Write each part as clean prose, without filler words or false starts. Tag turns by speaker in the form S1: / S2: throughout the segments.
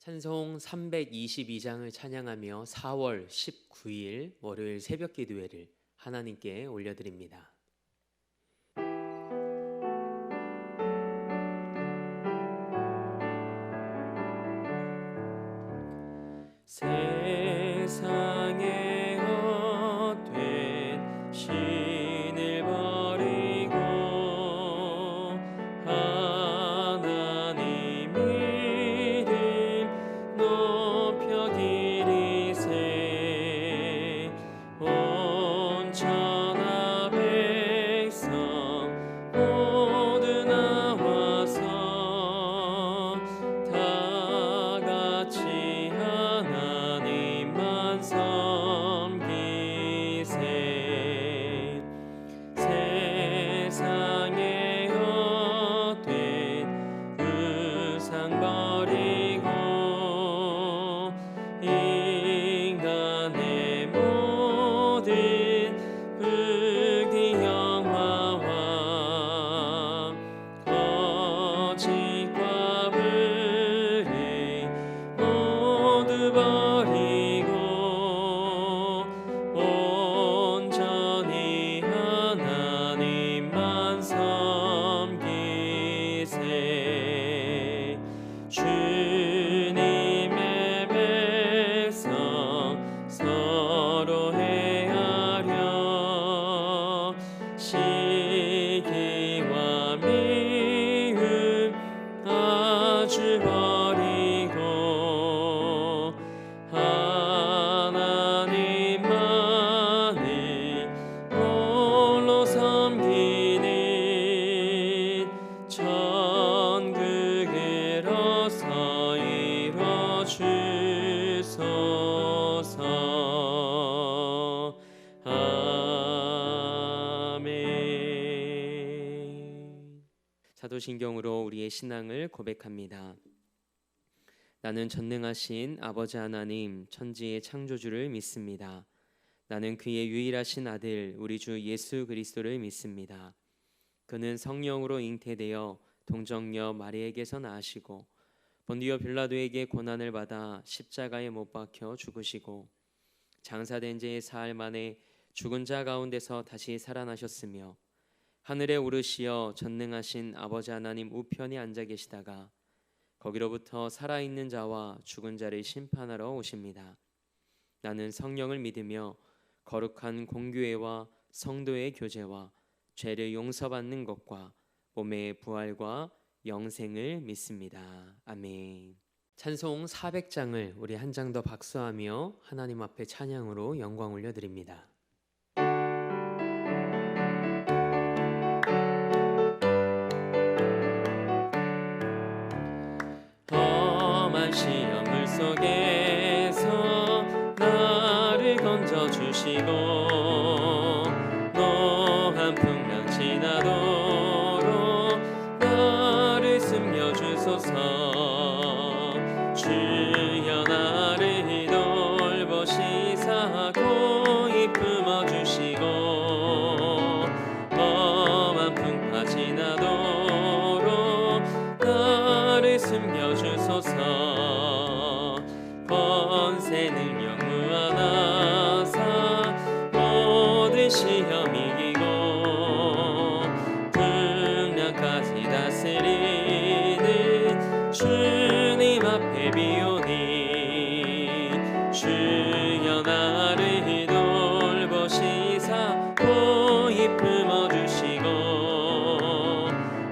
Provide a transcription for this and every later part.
S1: 찬송 322장을 찬양하며 4월 19일 월요일 새벽 기도회를 하나님께 올려드립니다. 세상의 헛된 신을 버리고 하나님 이름 높여 기리세. 온 천하 백성 모두 나와서 다 같이 하나님만 섬기세. 세상의 헛된 우상 버리고 인간의 모든 불기 영화와 거짓과 불의 모두 버리고 온전히 하나님만 섬기세. 주님의 백성 서로 헤아려 시기와 미움 아주 버리고 하나님만을 홀로 섬기는 천국으로서 이뤄주소서. 아멘. 사도신경으로 우리의 신앙을 고백합니다. 나는 전능하신 아버지 하나님 천지의 창조주를 믿습니다. 나는 그의 유일하신 아들 우리 주 예수 그리스도를 믿습니다. 그는 성령으로 잉태되어 동정녀 마리에게서 나시고 본디오 빌라도에게 고난을 받아 십자가에 못 박혀 죽으시고 장사된 지 사흘 만에 죽은 자 가운데서 다시 살아나셨으며 하늘에 오르시어 전능하신 아버지 하나님 우편에 앉아 계시다가 거기로부터 살아있는 자와 죽은 자를 심판하러 오십니다. 나는 성령을 믿으며 거룩한 공교회와 성도의 교제와 죄를 용서받는 것과 몸의 부활과 영생을 믿습니다. 아멘. 찬송 400장을 우리 한 장 더 박수하며 하나님 앞에 찬양으로 영광 올려드립니다. 험한 시험 물속에서 나를 건져주시고 노한 풍랑 지나도록 나를 숨겨주소서. 주여 나를 돌보시사 고이 품어주시고 험한 풍파 지나도록 나를 숨겨주소서. 권세 능력 무한하사 모든 시험 이기고 풍랑까지 다스리는 주님 앞에 비오니 주여 나를 돌보시사 고이 품어주시고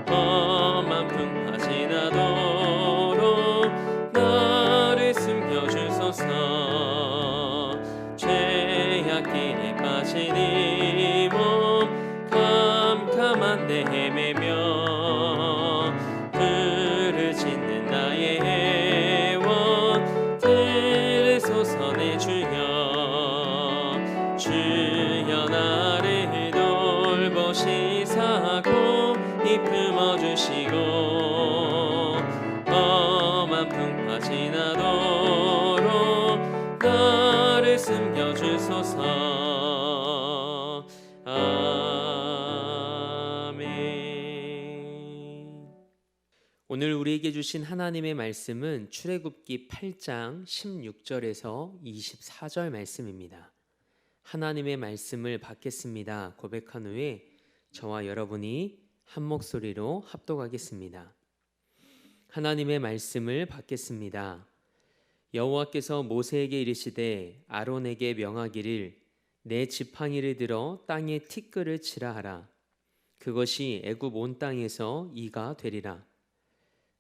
S1: 험한 풍파 지나도록 나를 숨겨주소서. 죄악길에 빠진 이 몸 캄캄한데 헤매며 불을 짓는 나의 애원 들으소서. 내 주여 주여 나를 돌보시사 고이 품어주시고 험한 풍파 지나도록 나를 숨겨주소서. 아멘. 오늘 우리 우리에게 주신 하나님의 말씀은 출애굽기 8장 16절에서 24절 말씀입니다. 하나님의 말씀을 받겠습니다 고백한 후에 저와 여러분이 한 목소리로 합독하겠습니다. 하나님의 말씀을 받겠습니다. 여호와께서 모세에게 이르시되 아론에게 명하기를 내 지팡이를 들어 땅에 티끌을 치라 하라. 그것이 애굽 온 땅에서 이가 되리라.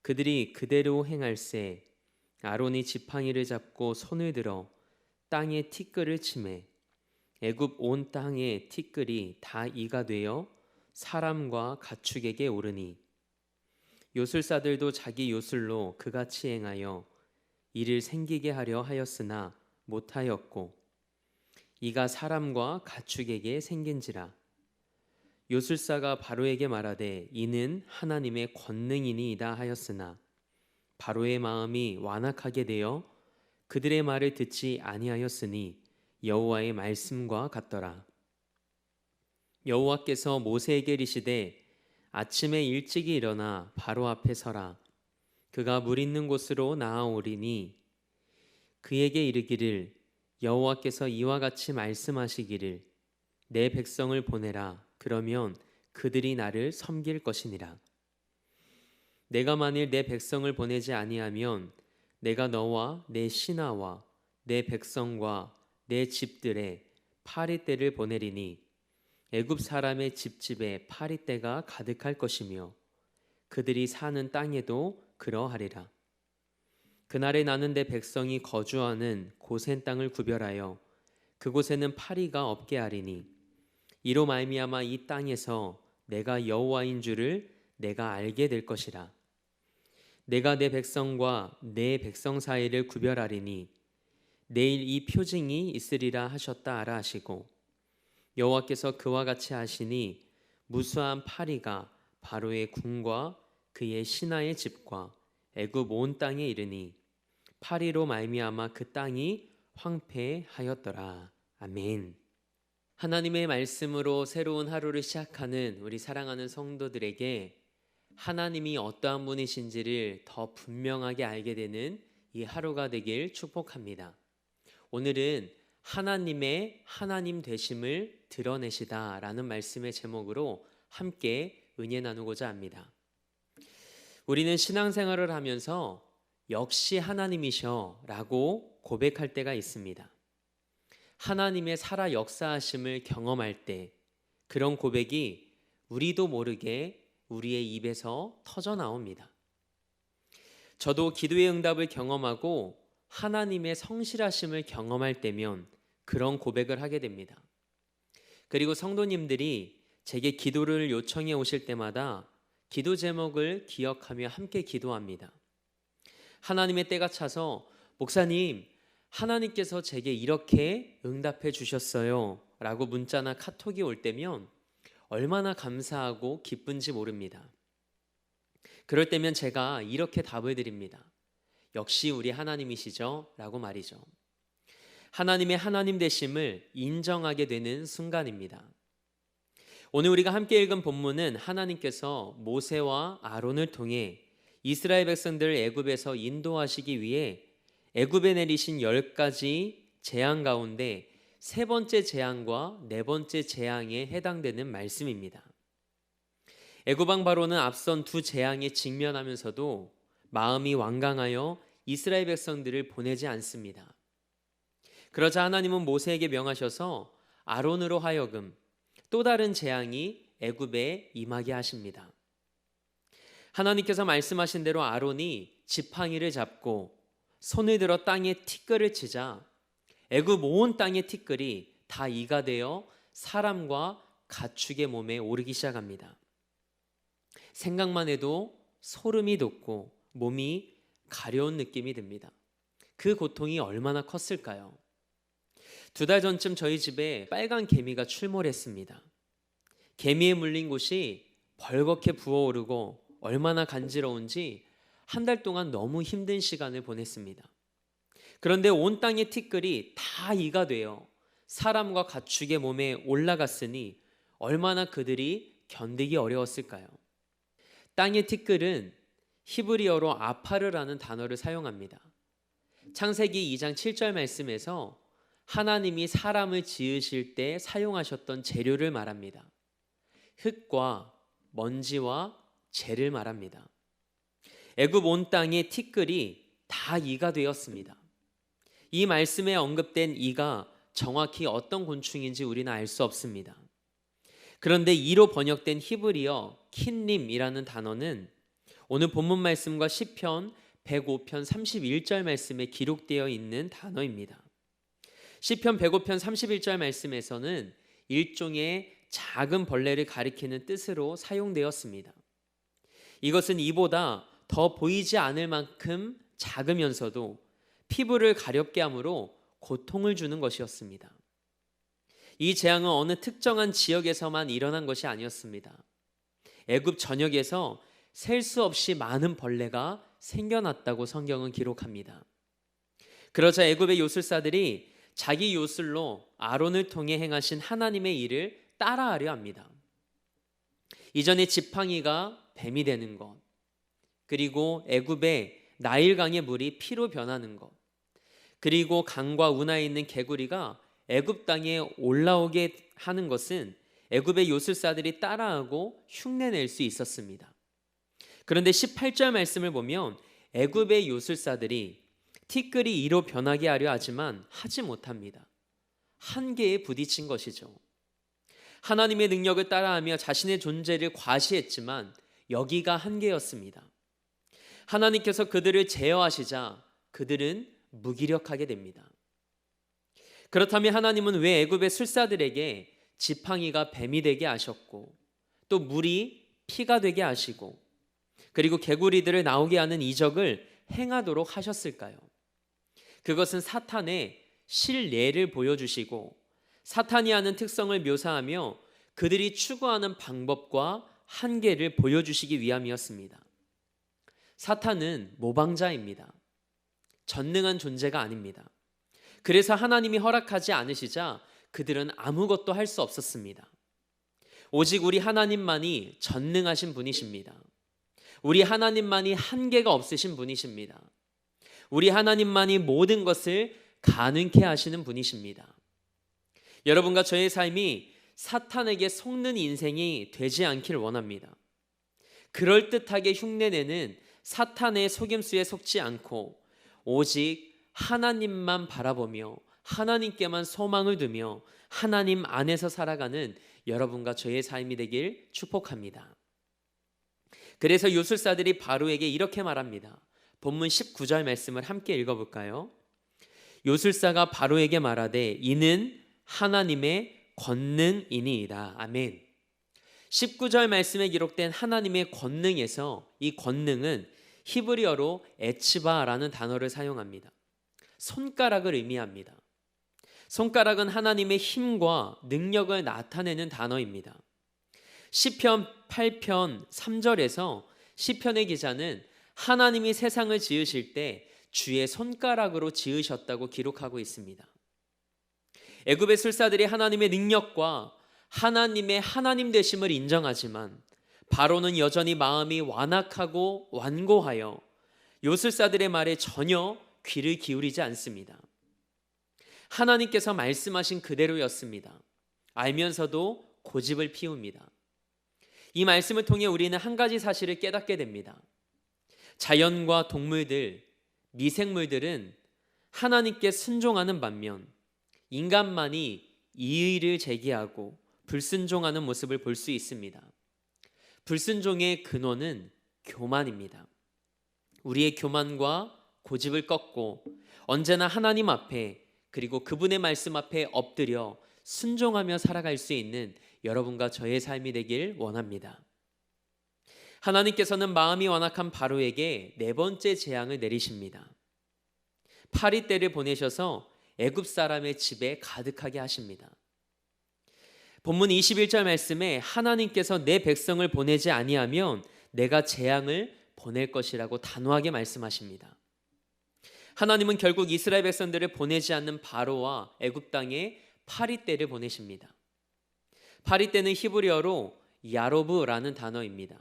S1: 그들이 그대로 행할세. 아론이 지팡이를 잡고 손을 들어 땅에 티끌을 치매 애굽 온 땅의 티끌이 다 이가 되어 사람과 가축에게 오르니 요술사들도 자기 요술로 그같이 행하여 이를 생기게 하려 하였으나 못하였고 이가 사람과 가축에게 생긴지라. 요술사가 바로에게 말하되 이는 하나님의 권능이니이다 하였으나 바로의 마음이 완악하게 되어 그들의 말을 듣지 아니하였으니 여호와의 말씀과 같더라. 여호와께서 모세에게 이르시되 아침에 일찍이 일어나 바로 앞에 서라. 그가 물 있는 곳으로 나아오리니 그에게 이르기를 여호와께서 이와 같이 말씀하시기를 내 백성을 보내라. 그러면 그들이 나를 섬길 것이니라. 내가 만일 내 백성을 보내지 아니하면 내가 너와 내 신하와 내 백성과 내 집들에 파리떼를 보내리니 애굽 사람의 집집에 파리떼가 가득할 것이며 그들이 사는 땅에도 그러하리라. 그날에 나는 내 백성이 거주하는 고센 땅을 구별하여 그곳에는 파리가 없게 하리니 이로 말미암아 이 땅에서 내가 여호와인 줄을 내가 알게 될 것이라. 내가 내 백성과 내 백성 사이를 구별하리니 내일 이 표징이 있으리라 하셨다 하라 하시고 여호와께서 그와 같이 하시니 무수한 파리가 바로의 궁과 그의 신하의 집과 애굽 온 땅에 이르니 파리로 말미암아 그 땅이 황폐하였더라. 아멘. 하나님의 말씀으로 새로운 하루를 시작하는 우리 사랑하는 성도들에게 하나님이 어떠한 분이신지를 더 분명하게 알게 되는 이 하루가 되길 축복합니다. 오늘은 하나님의 하나님 되심을 드러내시다라는 말씀의 제목으로 함께 은혜 나누고자 합니다. 우리는 신앙생활을 하면서 역시 하나님이셔 라고 고백할 때가 있습니다. 하나님의 살아 역사하심을 경험할 때 그런 고백이 우리도 모르게 우리의 입에서 터져 나옵니다. 저도 기도의 응답을 경험하고 하나님의 성실하심을 경험할 때면 그런 고백을 하게 됩니다. 그리고 성도님들이 제게 기도를 요청해 오실 때마다 기도 제목을 기억하며 함께 기도합니다. 하나님의 때가 차서 목사님, 하나님께서 제게 이렇게 응답해 주셨어요 라고 문자나 카톡이 올 때면 얼마나 감사하고 기쁜지 모릅니다. 그럴 때면 제가 이렇게 답을 드립니다. 역시 우리 하나님이시죠? 라고 말이죠. 하나님의 하나님 되심을 인정하게 되는 순간입니다. 오늘 우리가 함께 읽은 본문은 하나님께서 모세와 아론을 통해 이스라엘 백성들을 애굽에서 인도하시기 위해 애굽에 내리신 10가지 재앙 가운데 세 번째 재앙과 네 번째 재앙에 해당되는 말씀입니다. 애굽 왕 바로는 앞선 두 재앙에 직면하면서도 마음이 완강하여 이스라엘 백성들을 보내지 않습니다. 그러자 하나님은 모세에게 명하셔서 아론으로 하여금 또 다른 재앙이 애굽에 임하게 하십니다. 하나님께서 말씀하신 대로 아론이 지팡이를 잡고 손을 들어 땅에 티끌을 치자 애굽 온 땅의 티끌이 다 이가 되어 사람과 가축의 몸에 오르기 시작합니다. 생각만 해도 소름이 돋고 몸이 가려운 느낌이 듭니다. 그 고통이 얼마나 컸을까요? 2달 전쯤 저희 집에 빨간 개미가 출몰했습니다. 개미에 물린 곳이 벌겋게 부어오르고 얼마나 간지러운지 한 달 동안 너무 힘든 시간을 보냈습니다. 그런데 온 땅의 티끌이 다 이가 되어 사람과 가축의 몸에 올라갔으니 얼마나 그들이 견디기 어려웠을까요? 땅의 티끌은 히브리어로 아파르라는 단어를 사용합니다. 창세기 2장 7절 말씀에서 하나님이 사람을 지으실 때 사용하셨던 재료를 말합니다. 흙과 먼지와 재를 말합니다. 애굽 온 땅의 티끌이 다 이가 되었습니다. 이 말씀에 언급된 이가 정확히 어떤 곤충인지 우리는 알 수 없습니다. 그런데 이로 번역된 히브리어 킨림이라는 단어는 오늘 본문 말씀과 시편 105편 31절 말씀에 기록되어 있는 단어입니다. 시편 105편 31절 말씀에서는 일종의 작은 벌레를 가리키는 뜻으로 사용되었습니다. 이것은 이보다 더 보이지 않을 만큼 작으면서도 피부를 가렵게 함으로 고통을 주는 것이었습니다. 이 재앙은 어느 특정한 지역에서만 일어난 것이 아니었습니다. 애굽 전역에서 셀 수 없이 많은 벌레가 생겨났다고 성경은 기록합니다. 그러자 애굽의 요술사들이 자기 요술로 아론을 통해 행하신 하나님의 일을 따라하려 합니다. 이전에 지팡이가 뱀이 되는 것, 그리고 애굽의 나일강의 물이 피로 변하는 것, 그리고 강과 운하에 있는 개구리가 애굽 땅에 올라오게 하는 것은 애굽의 요술사들이 따라하고 흉내낼 수 있었습니다. 그런데 18절 말씀을 보면 애굽의 요술사들이 티끌이 이로 변하게 하려 하지만 하지 못합니다. 한계에 부딪힌 것이죠. 하나님의 능력을 따라하며 자신의 존재를 과시했지만 여기가 한계였습니다. 하나님께서 그들을 제어하시자 그들은 무기력하게 됩니다. 그렇다면 하나님은 왜 애굽의 술사들에게 지팡이가 뱀이 되게 하셨고 또 물이 피가 되게 하시고 그리고 개구리들을 나오게 하는 이적을 행하도록 하셨을까요? 그것은 사탄의 실례를 보여주시고 사탄이 하는 특성을 묘사하며 그들이 추구하는 방법과 한계를 보여주시기 위함이었습니다. 사탄은 모방자입니다. 전능한 존재가 아닙니다. 그래서 하나님이 허락하지 않으시자 그들은 아무것도 할 수 없었습니다. 오직 우리 하나님만이 전능하신 분이십니다. 우리 하나님만이 한계가 없으신 분이십니다. 우리 하나님만이 모든 것을 가능케 하시는 분이십니다. 여러분과 저의 삶이 사탄에게 속는 인생이 되지 않기를 원합니다. 그럴듯하게 흉내내는 사탄의 속임수에 속지 않고 오직 하나님만 바라보며 하나님께만 소망을 두며 하나님 안에서 살아가는 여러분과 저의 삶이 되길 축복합니다. 그래서 요술사들이 바로에게 이렇게 말합니다. 본문 19절 말씀을 함께 읽어볼까요? 요술사가 바로에게 말하되 이는 하나님의 권능이니이다. 아멘. 19절 말씀에 기록된 하나님의 권능에서 이 권능은 히브리어로 에츠바라는 단어를 사용합니다. 손가락을 의미합니다. 손가락은 하나님의 힘과 능력을 나타내는 단어입니다. 시편 8편 3절에서 시편의 기자는 하나님이 세상을 지으실 때 주의 손가락으로 지으셨다고 기록하고 있습니다. 애굽의 술사들이 하나님의 능력과 하나님의 하나님 되심을 인정하지만 바로는 여전히 마음이 완악하고 완고하여 요술사들의 말에 전혀 귀를 기울이지 않습니다. 하나님께서 말씀하신 그대로였습니다. 알면서도 고집을 피웁니다. 이 말씀을 통해 우리는 한 가지 사실을 깨닫게 됩니다. 자연과 동물들, 미생물들은 하나님께 순종하는 반면 인간만이 이의를 제기하고 불순종하는 모습을 볼 수 있습니다. 불순종의 근원은 교만입니다. 우리의 교만과 고집을 꺾고 언제나 하나님 앞에 그리고 그분의 말씀 앞에 엎드려 순종하며 살아갈 수 있는 여러분과 저의 삶이 되길 원합니다. 하나님께서는 마음이 완악한 바로에게 네 번째 재앙을 내리십니다. 파리떼를 보내셔서 애굽 사람의 집에 가득하게 하십니다. 본문 21절 말씀에 하나님께서 내 백성을 보내지 아니하면 내가 재앙을 보낼 것이라고 단호하게 말씀하십니다. 하나님은 결국 이스라엘 백성들을 보내지 않는 바로와 애굽 땅에 파리떼를 보내십니다. 파리떼는 히브리어로 야로브라는 단어입니다.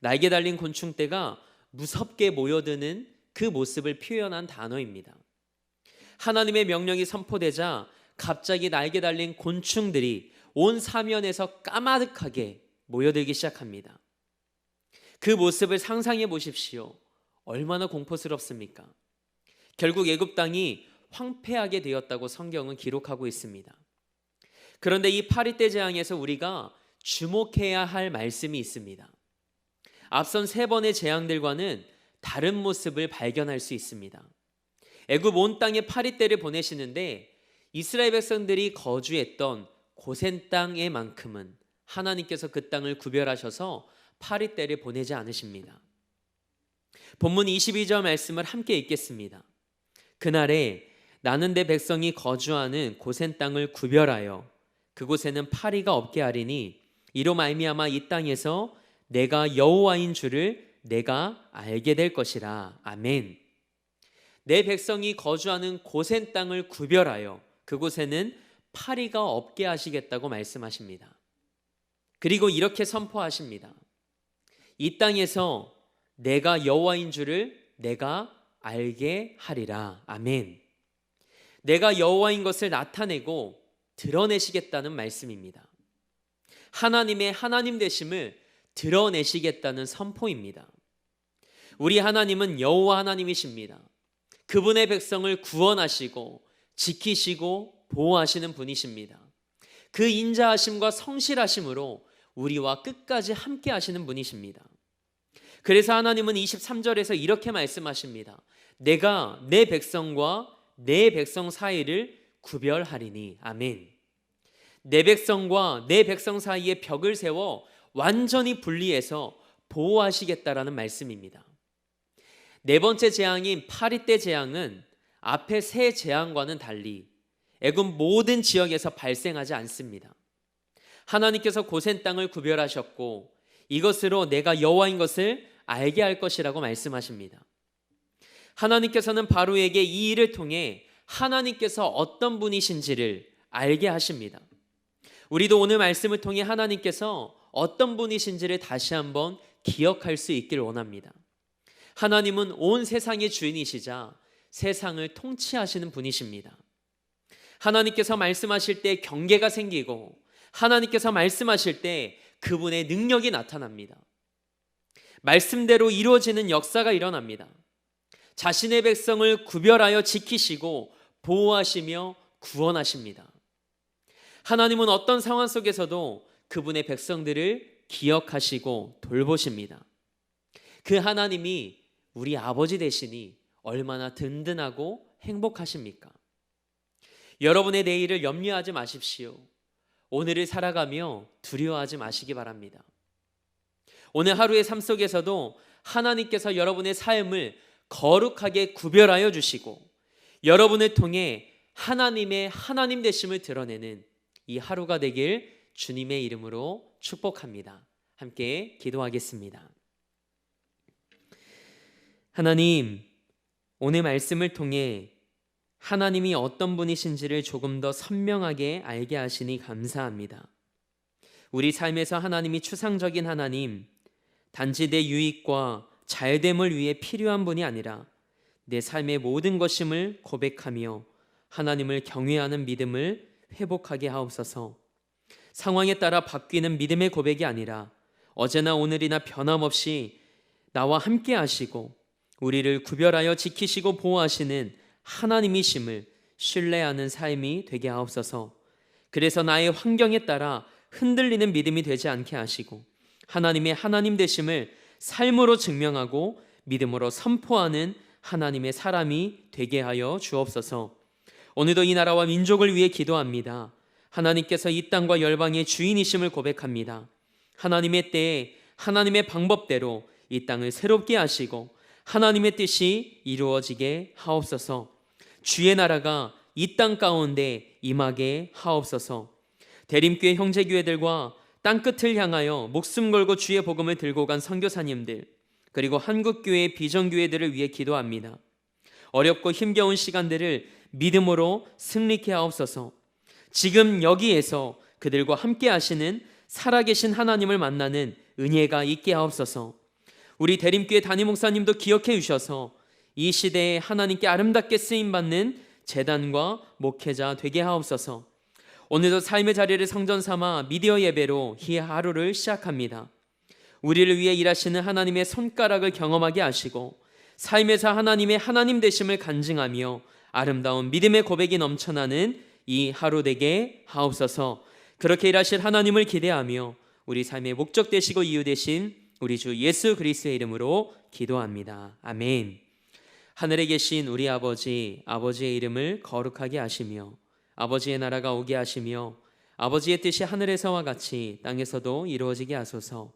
S1: 날개 달린 곤충떼가 무섭게 모여드는 그 모습을 표현한 단어입니다. 하나님의 명령이 선포되자 갑자기 날개 달린 곤충들이 온 사면에서 까마득하게 모여들기 시작합니다. 그 모습을 상상해 보십시오. 얼마나 공포스럽습니까? 결국 애굽 땅이 황폐하게 되었다고 성경은 기록하고 있습니다. 그런데 이 파리떼 재앙에서 우리가 주목해야 할 말씀이 있습니다. 앞선 3번의 재앙들과는 다른 모습을 발견할 수 있습니다. 애굽 온 땅에 파리떼를 보내시는데 이스라엘 백성들이 거주했던 고센 땅에만큼은 하나님께서 그 땅을 구별하셔서 파리떼를 보내지 않으십니다. 본문 22절 말씀을 함께 읽겠습니다. 그날에 나는 내 백성이 거주하는 고센 땅을 구별하여 그곳에는 파리가 없게 하리니 이로 말미암아 이 땅에서 내가 여호와인 줄을 내가 알게 될 것이라. 아멘. 내 백성이 거주하는 고센 땅을 구별하여 그곳에는 파리가 없게 하시겠다고 말씀하십니다. 그리고 이렇게 선포하십니다. 이 땅에서 내가 여호와인 줄을 내가 알게 하리라. 아멘. 내가 여호와인 것을 나타내고 드러내시겠다는 말씀입니다. 하나님의 하나님 되심을 드러내시겠다는 선포입니다. 우리 하나님은 여호와 하나님이십니다. 그분의 백성을 구원하시고 지키시고 보호하시는 분이십니다. 그 인자하심과 성실하심으로 우리와 끝까지 함께 하시는 분이십니다. 그래서 하나님은 23절에서 이렇게 말씀하십니다. 내가 내 백성과 내 백성 사이를 구별하리니. 아멘. 내 백성과 내 백성 사이에 벽을 세워 완전히 분리해서 보호하시겠다라는 말씀입니다. 4번째 재앙인 파리떼 재앙은 앞에 3 재앙과는 달리 애굽 모든 지역에서 발생하지 않습니다. 하나님께서 고센 땅을 구별하셨고 이것으로 내가 여호와인 것을 알게 할 것이라고 말씀하십니다. 하나님께서는 바로에게 이 일을 통해 하나님께서 어떤 분이신지를 알게 하십니다. 우리도 오늘 말씀을 통해 하나님께서 어떤 분이신지를 다시 한번 기억할 수 있기를 원합니다. 하나님은 온 세상의 주인이시자 세상을 통치하시는 분이십니다. 하나님께서 말씀하실 때 경계가 생기고 하나님께서 말씀하실 때 그분의 능력이 나타납니다. 말씀대로 이루어지는 역사가 일어납니다. 자신의 백성을 구별하여 지키시고 보호하시며 구원하십니다. 하나님은 어떤 상황 속에서도 그분의 백성들을 기억하시고 돌보십니다. 그 하나님이 우리 아버지 되시니 얼마나 든든하고 행복하십니까? 여러분의 내일을 염려하지 마십시오. 오늘을 살아가며 두려워하지 마시기 바랍니다. 오늘 하루의 삶 속에서도 하나님께서 여러분의 삶을 거룩하게 구별하여 주시고 여러분을 통해 하나님의 하나님 되심을 드러내는 이 하루가 되길 주님의 이름으로 축복합니다. 함께 기도하겠습니다. 하나님, 오늘 말씀을 통해 하나님이 어떤 분이신지를 조금 더 선명하게 알게 하시니 감사합니다. 우리 삶에서 하나님이 추상적인 하나님, 단지 내 유익과 잘됨을 위해 필요한 분이 아니라 내 삶의 모든 것임을 고백하며 하나님을 경외하는 믿음을 회복하게 하옵소서. 상황에 따라 바뀌는 믿음의 고백이 아니라 어제나 오늘이나 변함없이 나와 함께 하시고 우리를 구별하여 지키시고 보호하시는 하나님이심을 신뢰하는 삶이 되게 하옵소서. 그래서 나의 환경에 따라 흔들리는 믿음이 되지 않게 하시고 하나님의 하나님 되심을 삶으로 증명하고 믿음으로 선포하는 하나님의 사람이 되게 하여 주옵소서. 오늘도 이 나라와 민족을 위해 기도합니다. 하나님께서 이 땅과 열방의 주인이심을 고백합니다. 하나님의 때에 하나님의 방법대로 이 땅을 새롭게 하시고 하나님의 뜻이 이루어지게 하옵소서. 주의 나라가 이 땅 가운데 임하게 하옵소서. 대림교회 형제교회들과 땅끝을 향하여 목숨 걸고 주의 복음을 들고 간 선교사님들, 그리고 한국교회의 비전교회들을 위해 기도합니다. 어렵고 힘겨운 시간들을 믿음으로 승리케 하옵소서. 지금 여기에서 그들과 함께 하시는 살아계신 하나님을 만나는 은혜가 있게 하옵소서. 우리 대림교회 담임 목사님도 기억해 주셔서 이 시대에 하나님께 아름답게 쓰임받는 제단과 목회자 되게 하옵소서. 오늘도 삶의 자리를 성전 삼아 미디어 예배로 이 하루를 시작합니다. 우리를 위해 일하시는 하나님의 손가락을 경험하게 하시고 삶에서 하나님의 하나님 되심을 간증하며 아름다운 믿음의 고백이 넘쳐나는 이 하루 되게 하옵소서. 그렇게 일하실 하나님을 기대하며 우리 삶의 목적 되시고 이유 되신 우리 주 예수 그리스도의 이름으로 기도합니다. 아멘. 하늘에 계신 우리 아버지, 아버지의 이름을 거룩하게 하시며 아버지의 나라가 오게 하시며 아버지의 뜻이 하늘에서와 같이 땅에서도 이루어지게 하소서.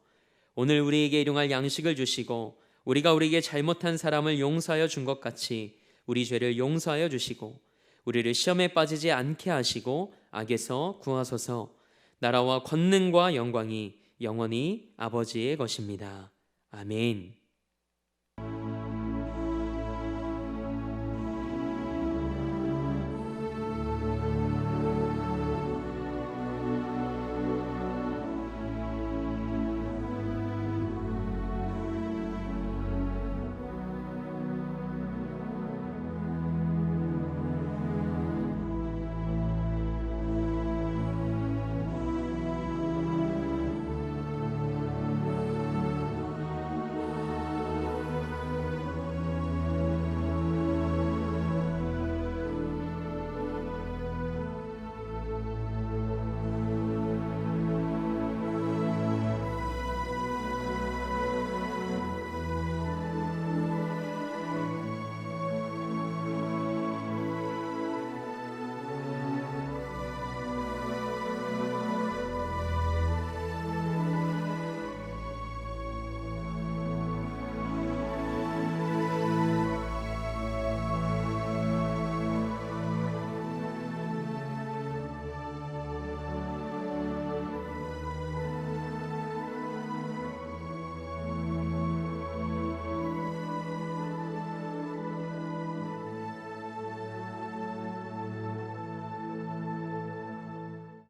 S1: 오늘 우리에게 일용할 양식을 주시고 우리가 우리에게 잘못한 사람을 용서하여 준 것 같이 우리 죄를 용서하여 주시고 우리를 시험에 빠지지 않게 하시고 악에서 구하소서. 나라와 권능과 영광이 영원히 아버지의 것입니다. 아멘.